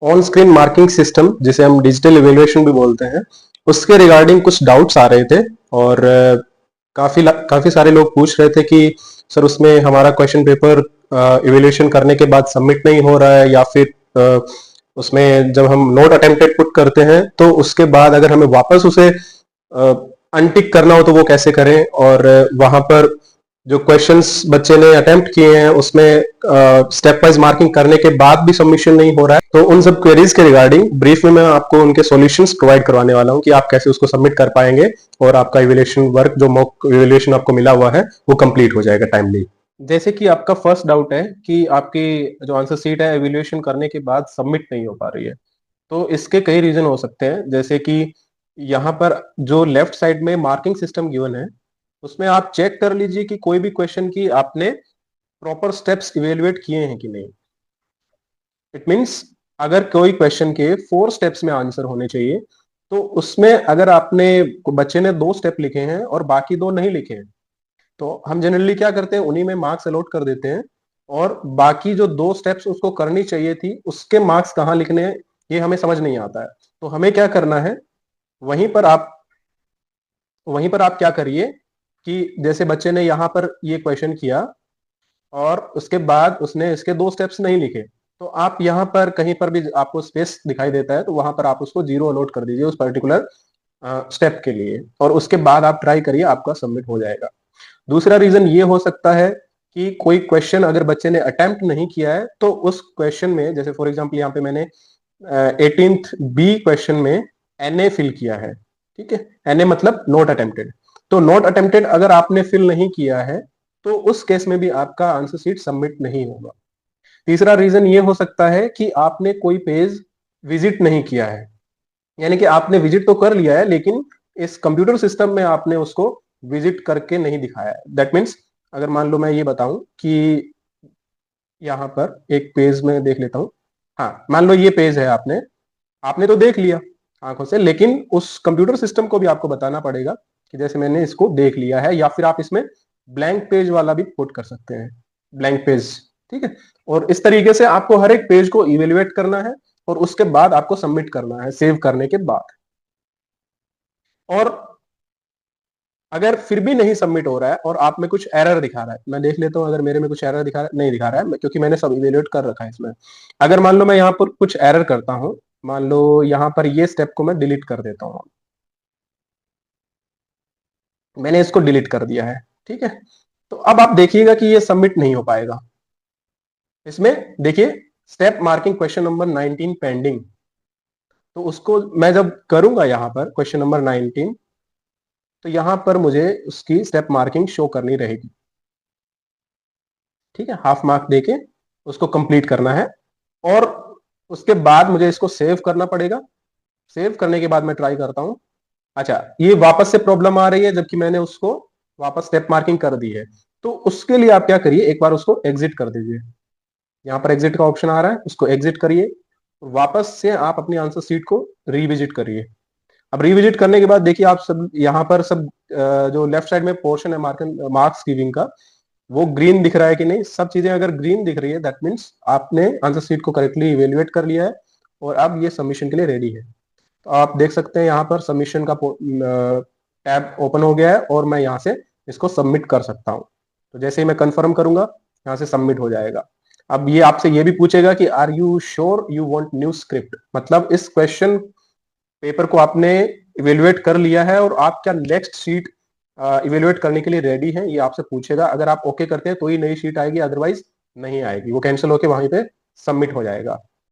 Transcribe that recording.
On screen marking system, जिसे हम digital evaluation भी बोलते हैं, उसके रिगार्डिंग कुछ डाउट्स आ रहे थे। और काफी सारे लोग पूछ रहे थे कि सर उसमें हमारा क्वेश्चन पेपर इवेल्युएशन करने के बाद सबमिट नहीं हो रहा है, या फिर उसमें जब हम नोट अटेम्प्टेड पुट करते हैं तो उसके बाद अगर हमें वापस उसे अनटिक करना हो तो वो कैसे करें, और वहां पर जो क्वेश्चंस बच्चे ने अटेम्प्ट किए हैं उसमें स्टेप वाइज मार्किंग करने के बाद भी सबमिशन नहीं हो रहा है। तो उन सब क्वेरीज के रिगार्डिंग ब्रीफ में मैं आपको उनके सॉल्यूशंस प्रोवाइड करवाने वाला हूं कि आप कैसे उसको सबमिट कर पाएंगे और आपका इवेल्युएशन वर्क, जो मॉक इवेल्युएशन आपको मिला हुआ है, वो कंप्लीट हो जाएगा टाइमली। जैसे कि आपका फर्स्ट डाउट है कि आपकी जो आंसर शीट है इवेल्युएशन करने के बाद सबमिट नहीं हो पा रही है, तो इसके कई रीजन हो सकते हैं। जैसे कि यहाँ पर जो लेफ्ट साइड में मार्किंग सिस्टम गिवन है, उसमें आप चेक कर लीजिए कि कोई भी क्वेश्चन की आपने प्रॉपर स्टेप्स इवेल्युएट किए हैं कि नहीं। इट मींस अगर कोई क्वेश्चन के 4 स्टेप्स में आंसर होने चाहिए, तो उसमें अगर आपने बच्चे ने 2 स्टेप लिखे हैं और बाकी 2 नहीं लिखे हैं, तो हम जनरली क्या करते हैं, उन्हीं में मार्क्स अलॉट कर देते हैं, और बाकी जो 2 स्टेप्स उसको करनी चाहिए थी उसके मार्क्स कहाँ लिखने हैं ये हमें समझ नहीं आता है। तो हमें क्या करना है, वहीं पर आप क्या करिए कि जैसे बच्चे ने यहाँ पर ये क्वेश्चन किया और उसके बाद उसने इसके 2 स्टेप्स नहीं लिखे, तो आप यहाँ पर कहीं पर भी आपको स्पेस दिखाई देता है तो वहां पर आप उसको 0 अलॉट कर दीजिए उस पर्टिकुलर स्टेप के लिए, और उसके बाद आप ट्राई करिए, आपका सबमिट हो जाएगा। दूसरा रीजन ये हो सकता है कि कोई क्वेश्चन अगर बच्चे ने अटेम्प्ट नहीं किया है, तो उस क्वेश्चन में, जैसे फॉर एग्जांपल यहाँ पे मैंने 18th बी क्वेश्चन में एनए फिल किया है, ठीक है, एनए मतलब नॉट अटेम्प्टेड। तो नॉट अटेम्प्टेड अगर आपने फिल नहीं किया है तो उस केस में भी आपका आंसर शीट सबमिट नहीं होगा। तीसरा रीजन ये हो सकता है कि आपने कोई पेज विजिट नहीं किया है, यानी कि आपने विजिट तो कर लिया है लेकिन इस कंप्यूटर सिस्टम में आपने उसको विजिट करके नहीं दिखाया है। दैट मीन्स अगर मान लो मैं ये बताऊं कि यहाँ पर एक पेज में देख लेता हूं, हाँ मान लो ये पेज है, आपने आपने तो देख लिया आंखों से, लेकिन उस कंप्यूटर सिस्टम को भी आपको बताना पड़ेगा कि जैसे मैंने इसको देख लिया है, या फिर आप इसमें ब्लैंक पेज वाला भी पुट कर सकते हैं, ब्लैंक पेज, ठीक है। और इस तरीके से आपको हर एक पेज को इवेल्युएट करना है और उसके बाद आपको सबमिट करना है सेव करने के बाद। और अगर फिर भी नहीं सबमिट हो रहा है और आप में कुछ एरर दिखा रहा है, मैं देख लेता हूं अगर मेरे में कुछ एरर दिखा रहा है, नहीं दिखा रहा है क्योंकि मैंने सब इवेल्युएट कर रखा है इसमें। अगर मान लो मैं यहाँ पर कुछ एरर करता हूं, मान लो यहाँ पर ये स्टेप को मैं डिलीट कर देता हूं, मैंने इसको डिलीट कर दिया है, ठीक है। तो अब आप देखिएगा कि ये सबमिट नहीं हो पाएगा। इसमें देखिए step marking question number 19 pending, तो उसको मैं जब करूंगा यहाँ पर क्वेश्चन नंबर 19, तो यहां पर मुझे उसकी स्टेप मार्किंग शो करनी रहेगी, ठीक है, हाफ मार्क देके उसको कंप्लीट करना है। और उसके बाद मुझे इसको सेव करना पड़ेगा। सेव करने के बाद मैं ट्राई करता हूं, अच्छा ये वापस से प्रॉब्लम आ रही है जबकि मैंने उसको वापस स्टेप मार्किंग कर दी है। तो उसके लिए आप क्या करिए, एक बार उसको एग्जिट कर दीजिए, यहाँ पर एग्जिट का ऑप्शन आ रहा है, उसको एग्जिट करिए, वापस से आप अपनी आंसर सीट को रिविजिट करिए। अब रिविजिट करने के बाद देखिए आप सब यहाँ पर सब जो लेफ्ट साइड में पोर्शन है मार्क्स गिविंग का, वो ग्रीन दिख रहा है कि नहीं। सब चीजें अगर ग्रीन दिख रही है दैट मीन्स आपने आंसर सीट को करेक्टली इवेल्युएट कर लिया है और अब ये सबमिशन के लिए रेडी है। तो आप देख सकते हैं यहाँ पर सबमिशन का टैब ओपन हो गया है और मैं यहाँ से इसको सबमिट कर सकता हूँ। तो जैसे ही मैं कंफर्म करूंगा यहाँ से सबमिट हो जाएगा। अब ये आपसे ये भी पूछेगा कि are you sure you want new script, मतलब इस क्वेश्चन पेपर को आपने इवेल्युएट कर लिया है और आप क्या नेक्स्ट शीट इवेल्युएट करने के लिए रेडी हैं, ये आपसे पूछेगा। अगर आप ओके करते हैं तो ही नई शीट आएगी, अदरवाइज नहीं आएगी, वो कैंसिल होकर वहीं पे सबमिट हो जाएगा।